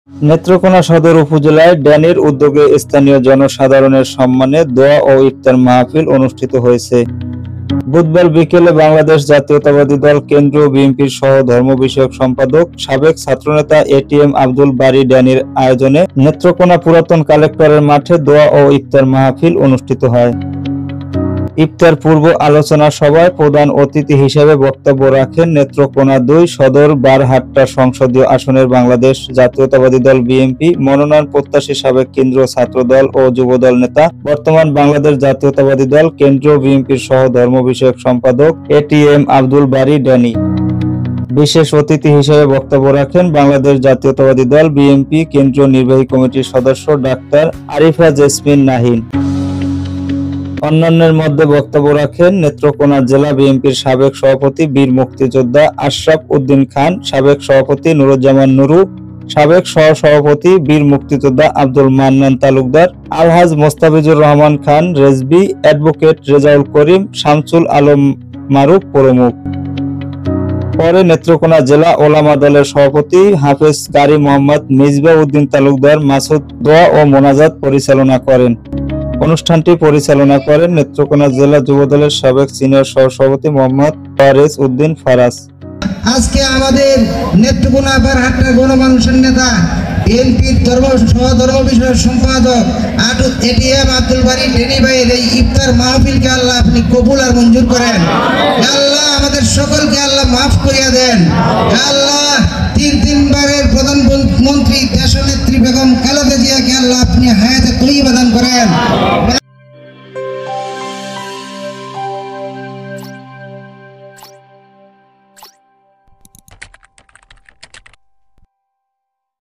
নেত্রকোনা সদর উপজেলায় ড্যানির উদ্যোগে স্থানীয় জনসাধারণের সম্মানে দোয়া ও ইফতার মাহফিল অনুষ্ঠিত হয়েছে। বুধবার বিকেলে বাংলাদেশ জাতীয়তাবাদী দল কেন্দ্রীয় বিএনপির সহ ধর্ম বিষয়ক সম্পাদক সাবেক ছাত্রনেতা এটিএম আব্দুল বারী ড্যানির আয়োজনে নেত্রকোনা পুরাতন কালেক্টরের মাঠে দোয়া ও ইফতার মাহফিল অনুষ্ঠিত হয়। ইফতার পূর্ব আলোচনা সভায় প্রধান অতিথি হিসেবে বক্তব্য রাখেন নেত্রকোনা ২ সদর বারহাট্টা সংসদীয় আসনের বাংলাদেশ জাতীয়তাবাদী দল বিএনপি মনোনয়ন প্রত্যাশী সাবেক কেন্দ্রীয় ছাত্রদল ও যুবদল নেতা, বর্তমান বাংলাদেশ জাতীয়তাবাদী দল কেন্দ্রীয় বিএনপির সহ ধর্ম বিষয়ক সম্পাদক এটিএম আব্দুল বারী ড্যানি। বিশেষ অতিথি হিসেবে বক্তব্য রাখেন বাংলাদেশ জাতীয়তাবাদী দল বিএনপি কেন্দ্রীয় নির্বাহী কমিটির সদস্য ডাক্তার আরিফা জেসমিন নাহিন। অন্যান্যের মধ্যে বক্তব্য রাখেন নেত্রকোনা জেলা বিএনপির সাবেক সভাপতি বীর মুক্তিযোদ্ধা আশরাফ উদ্দিন খান, সাবেক সভাপতি নুরুজ্জামান নুরু, সাবেক সহ-সভাপতি বীর মুক্তিযোদ্ধা আব্দুল মান্নান তালুকদার, আলহাজ মোস্তাফিজুর রহমান খান রেজবি, অ্যাডভোকেট রেজাউল করিম, শামসুল আলম মারুফ প্রমুখ। পরে নেত্রকোনা জেলা ওলামা দলের সভাপতি হাফেজ কারি মোহাম্মদ মিসবাহ উদ্দিন তালুকদার মাসুদ দোয়া ও মোনাজাত পরিচালনা করেন। অনুষ্ঠানটি পরিচালনা করেন নেত্রকোনা জেলা যুবদলের সাবেক সিনিয়র সহ-সভাপতি মোহাম্মদ ফারেজ উদ্দিন ফারাজ। আজকে আমাদের নেত্রকোনা বারহাট্টার গণমানুষের নেতা বিএনপির ধর্ম বিষয়ক সম্পাদক এটিএম আব্দুল বারী ড্যানি ভাইয়ের এই ইফতার মাহফিলকে আল্লাহ আপনি কবুল আর মঞ্জুর করেন। আল্লাহ আমাদের সকলকে আল্লাহ মাফ করিয়া দেন। আল্লাহ তিনবারের প্রধানমন্ত্রী দেশনেত্রী বেগম খালেদা জিয়াকে আল্লাহ আপনি